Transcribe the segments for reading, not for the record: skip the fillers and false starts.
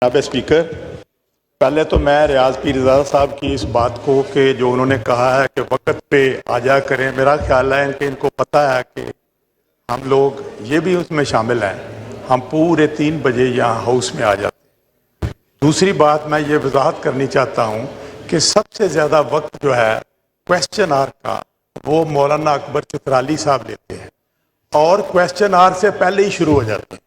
जनाब स्पीकर, पहले तो मैं रियाज पीरज़ादा साहब की इस बात को कि जो उन्होंने कहा है कि वक्त पे आ जा करें, मेरा ख्याल है कि इनको पता है कि हम लोग ये भी उसमें शामिल हैं। हम पूरे 3 बजे यहाँ हाउस में आ जाते हैं। दूसरी बात मैं ये वजाहत करनी चाहता हूँ कि सबसे ज़्यादा वक्त जो है क्वेश्चन आवर का वो मौलाना अकबर चित्राली साहब लेते हैं और क्वेश्चन आवर से पहले ही शुरू हो जाते हैं।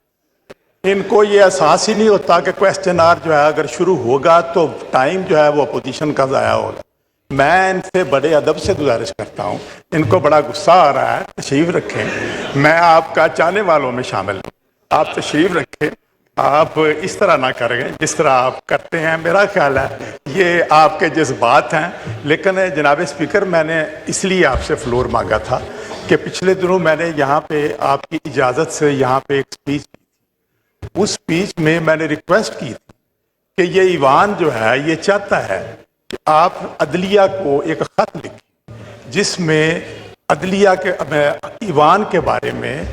इनको ये एहसास ही नहीं होता कि क्वेश्चन आवर जो है अगर शुरू होगा तो टाइम जो है वो अपोजिशन का ज़ाया होगा। मैं इनसे बड़े अदब से गुजारिश करता हूँ, इनको बड़ा गुस्सा आ रहा है, तशरीफ़ रखें। मैं आपका चाहने वालों में शामिल हूँ, आप तशरीफ़ रखें। आप इस तरह ना करें जिस तरह आप करते हैं। मेरा ख्याल है ये आपके जज्बात हैं। लेकिन जनाब स्पीकर, मैंने इसलिए आपसे फ्लोर मांगा था कि पिछले दिनों मैंने यहाँ पे आपकी इजाज़त से यहाँ पे एक स्पीच, उस स्पीच में मैंने रिक्वेस्ट की थी कि ये ईवान जो है ये चाहता है कि आप अदलिया को एक ख़त लिखें जिसमें अदलिया के ईवान के बारे में,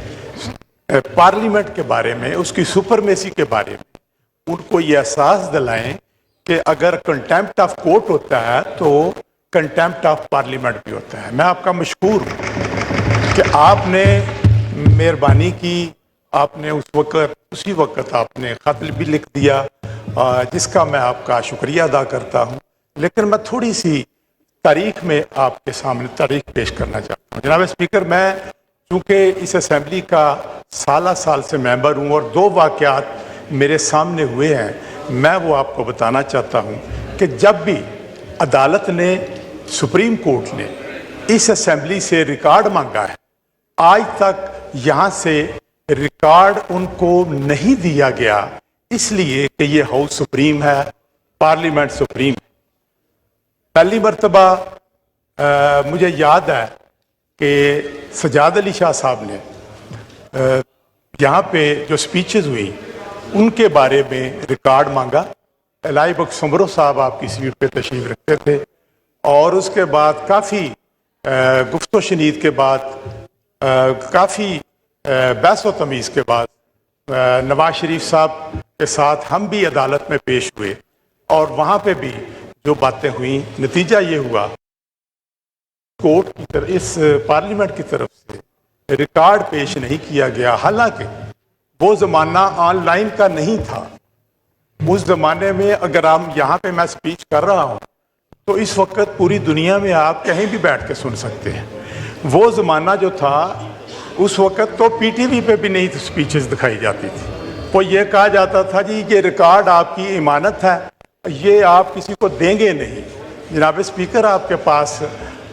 पार्लियामेंट के बारे में, उसकी सुपरमेसी के बारे में उनको ये एहसास दिलाएं कि अगर कंटेम्प्ट ऑफ कोर्ट होता है तो कंटेम्प्ट ऑफ पार्लियामेंट भी होता है। मैं आपका मशकूर हूँ कि आपने मेहरबानी की, आपने उसी वक्त आपने ख़त भी लिख दिया, जिसका मैं आपका शुक्रिया अदा करता हूँ। लेकिन मैं थोड़ी सी तारीख में आपके सामने तारीख पेश करना चाहता हूँ। जनाब स्पीकर, मैं चूँकि इस असेंबली का साल से मेंबर हूँ और 2 वाक़यात मेरे सामने हुए हैं, मैं वो आपको बताना चाहता हूँ कि जब भी अदालत ने, सुप्रीम कोर्ट ने इस असेंबली से रिकॉर्ड मांगा है, आज तक यहाँ से रिकॉर्ड उनको नहीं दिया गया, इसलिए कि ये हाउस सुप्रीम है, पार्लियामेंट सुप्रीम है। पहली मरतबा मुझे याद है कि सजाद अली शाह साहब ने यहाँ पे जो स्पीचेस हुई उनके बारे में रिकॉर्ड मांगा। इलाही बख्श समरो साहब आपकी सीट पे तशरीफ रखते थे और उसके बाद काफ़ी गुफ्तो शनीद के बाद, काफ़ी बहस व तमीज़ के बाद नवाज शरीफ साहब के साथ हम भी अदालत में पेश हुए और वहाँ पे भी जो बातें हुई, नतीजा ये हुआ कोर्ट की तरफ, इस पार्लियामेंट की तरफ से रिकॉर्ड पेश नहीं किया गया। हालांकि वो ज़माना ऑनलाइन का नहीं था। उस ज़माने में अगर हम यहाँ पे मैं स्पीच कर रहा हूँ तो इस वक्त पूरी दुनिया में आप कहीं भी बैठ के सुन सकते हैं। वो ज़माना जो था, उस वक्त तो पीटीवी पे भी नहीं स्पीचेस दिखाई जाती थी। वो ये कहा जाता था जी ये रिकॉर्ड आपकी इमानत है, ये आप किसी को देंगे नहीं। जनाब स्पीकर, आपके पास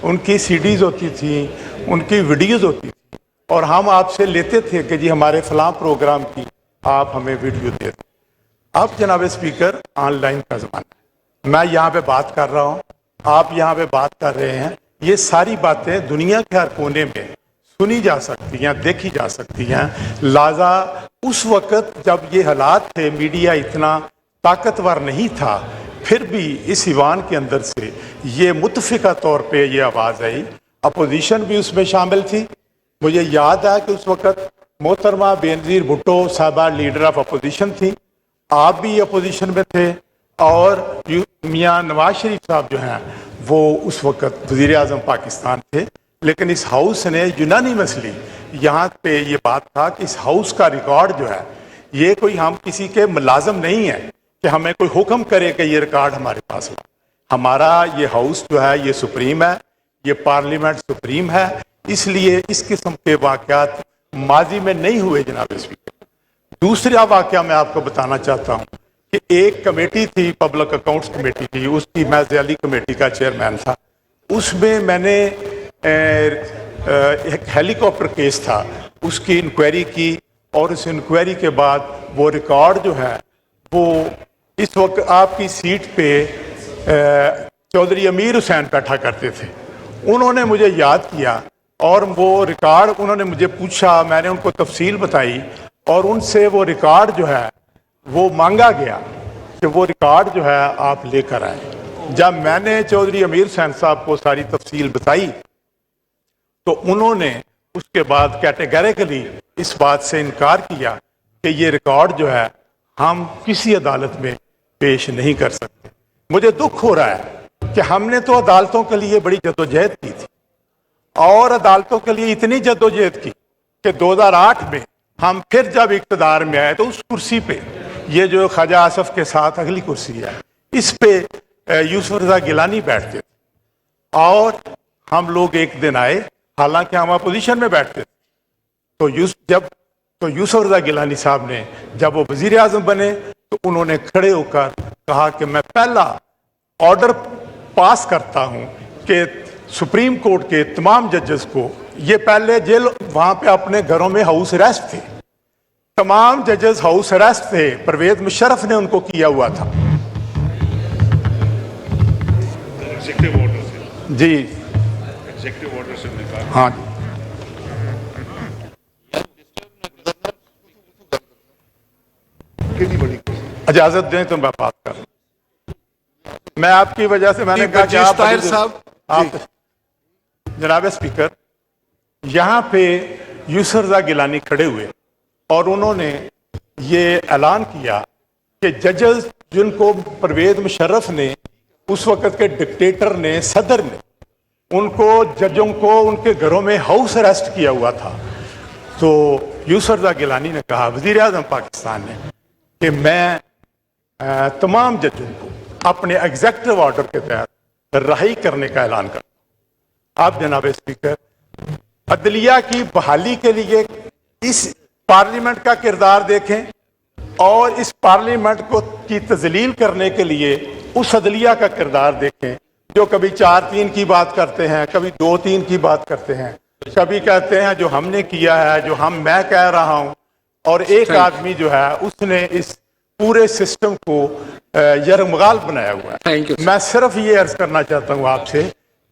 उनकी सीडीज़ होती थी, उनकी वीडियोज़ होती थी और हम आपसे लेते थे कि जी हमारे फलां प्रोग्राम की आप हमें वीडियो दे दें। अब जनाब स्पीकर ऑनलाइन का ज़माना है, मैं यहाँ पे बात कर रहा हूँ, आप यहाँ पे बात कर रहे हैं, ये सारी बातें दुनिया के हर कोने में सुनी जा सकती हैं, देखी जा सकती हैं। लिहाजा उस वक़्त जब ये हालात थे, मीडिया इतना ताकतवर नहीं था, फिर भी इस ईवान के अंदर से ये मुतफ़िका तौर पे ये आवाज़ आई। अपोजिशन भी उसमें शामिल थी। मुझे याद है कि उस वक़्त मोहतरमा बेनज़ीर भुट्टो साहबा लीडर ऑफ अपोजिशन थी, आप भी अपोजिशन में थे और मियाँ नवाज शरीफ साहब जो हैं वो उस वक़्त वज़ीर आज़म पाकिस्तान थे। लेकिन इस हाउस ने यूनानिमसली यहाँ पे ये बात था कि इस हाउस का रिकॉर्ड जो है, ये कोई हम किसी के मुलाजम नहीं है कि हमें कोई हुक्म करे कि ये रिकॉर्ड हमारे पास हो। हमारा ये हाउस जो है ये सुप्रीम है, ये पार्लियामेंट सुप्रीम है, इसलिए इस किस्म के वाक़यात माजी में नहीं हुए। जनाब स्पीकर, दूसरा वाक़या मैं आपको बताना चाहता हूँ कि एक कमेटी थी, पब्लिक अकाउंट्स कमेटी थी, उसकी मैं ज़ियाली कमेटी का चेयरमैन था। उसमें मैंने एक हेलीकॉप्टर केस था, उसकी इंक्वायरी की और उस इंक्वायरी के बाद वो रिकॉर्ड जो है वो इस वक्त आपकी सीट पे चौधरी अमीर हुसैन बैठा करते थे। उन्होंने मुझे याद किया और वो रिकॉर्ड उन्होंने मुझे पूछा, मैंने उनको तफसील बताई और उनसे वो रिकॉर्ड जो है वो मांगा गया कि वो रिकॉर्ड जो है आप लेकर आए। जब मैंने चौधरी अमीर हुसैन साहब को सारी तफसील बताई तो उन्होंने उसके बाद कैटेगरिकली इस बात से इनकार किया कि ये रिकॉर्ड जो है ہم کسی عدالت میں پیش نہیں کر سکتے. مجھے دکھ ہو رہا ہے کہ ہم نے تو عدالتوں کے لیے بڑی جدوجہد کی تھی اور عدالتوں کے لیے اتنی جدوجہد کی کہ 2008 میں ہم پھر جب اقتدار میں آئے تو اس کرسی پہ یہ جو خواجہ آصف کے ساتھ اگلی کرسی ہے اس پہ یوسف رضا گیلانی بیٹھتے تھے اور ہم لوگ ایک دن آئے حالانکہ ہم اپوزیشن میں بیٹھتے تھے تو یوسف رضا گیلانی صاحب نے جب وہ وزیر اعظم بنے تو انہوں نے کھڑے ہو کر کہا کہ میں پہلا آرڈر پاس کرتا ہوں کہ سپریم کورٹ کے تمام ججز کو، یہ پہلے جیل وہاں پہ اپنے گھروں میں ہاؤس اریسٹ تھے، تمام ججز ہاؤس اریسٹ تھے، پرویز مشرف نے ان کو کیا ہوا تھا. جی ہاں جی اجازت دیں تو میں بات کروں. میں آپ کی وجہ سے میں نے کہا کہ آپ جناب اسپیکر یہاں پہ یوسف رضا گیلانی کھڑے ہوئے اور انہوں نے یہ اعلان کیا کہ ججز جن کو پرویز مشرف نے اس وقت کے ڈکٹیٹر نے، صدر نے، ان کو ججوں کو ان کے گھروں میں ہاؤس اریسٹ کیا ہوا تھا. تو یوسف رضا گیلانی نے کہا، وزیر اعظم پاکستان نے، کہ میں تمام ججوں کو اپنے ایگزیکٹو آرڈر کے تحت رہائی کرنے کا اعلان کرتا ہوں. آپ جناب اسپیکر عدلیہ کی بحالی کے لیے اس پارلیمنٹ کا کردار دیکھیں اور اس پارلیمنٹ کو کی تذلیل کرنے کے لیے اس عدلیہ کا کردار دیکھیں جو کبھی 4-3 کی بات کرتے ہیں، کبھی 2-3 کی بات کرتے ہیں، کبھی کہتے ہیں جو ہم نے کیا ہے، جو میں کہہ رہا ہوں، اور ایک آدمی جو ہے اس نے اس پورے سسٹم کو یرغمال بنایا ہوا ہے. میں صرف یہ عرض کرنا چاہتا ہوں آپ سے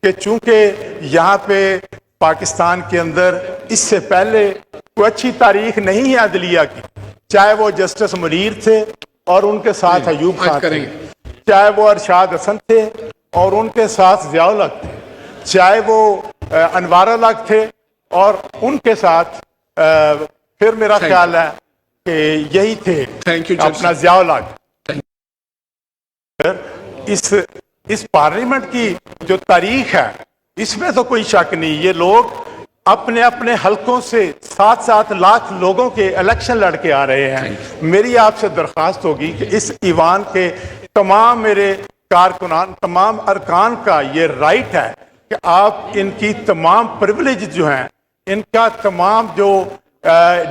کہ چونکہ یہاں پہ پاکستان کے اندر اس سے پہلے کوئی اچھی تاریخ نہیں ہے عدلیہ کی، چاہے وہ جسٹس منیر تھے اور ان کے ساتھ ایوب خان تھے، چاہے وہ ارشاد حسن تھے اور ان کے ساتھ ضیاء الحق تھے، چاہے وہ انوار الحق تھے اور ان کے ساتھ پھر میرا خیال ہے کہ یہی تھے اپنا ضیاء الحق. اس پارلیمنٹ کی جو تاریخ ہے اس میں تو کوئی شک نہیں، یہ لوگ اپنے اپنے حلقوں سے 7-7 لاکھ لوگوں کے الیکشن لڑ کے آ رہے ہیں. میری آپ سے درخواست ہوگی کہ اس ایوان کے تمام میرے کارکنان، تمام ارکان کا یہ رائٹ ہے کہ آپ ان کی تمام پریولیج جو ہیں، ان کا تمام جو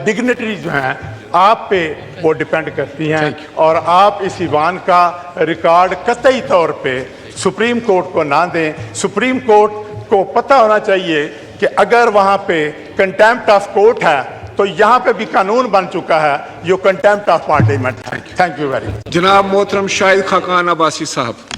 ڈگنیٹری جو ہیں آپ پہ وہ ڈیپینڈ کرتی ہیں، اور آپ اس ایوان کا ریکارڈ قطعی طور پہ سپریم کورٹ کو نہ دیں. سپریم کورٹ کو پتہ ہونا چاہیے کہ اگر وہاں پہ کنٹیمپٹ آف کورٹ ہے تو یہاں پہ بھی قانون بن چکا ہے جو کنٹیمپٹ آف پارلیمنٹ ہے. Thank you very much. جناب محترم شاہد خاقان عباسی صاحب.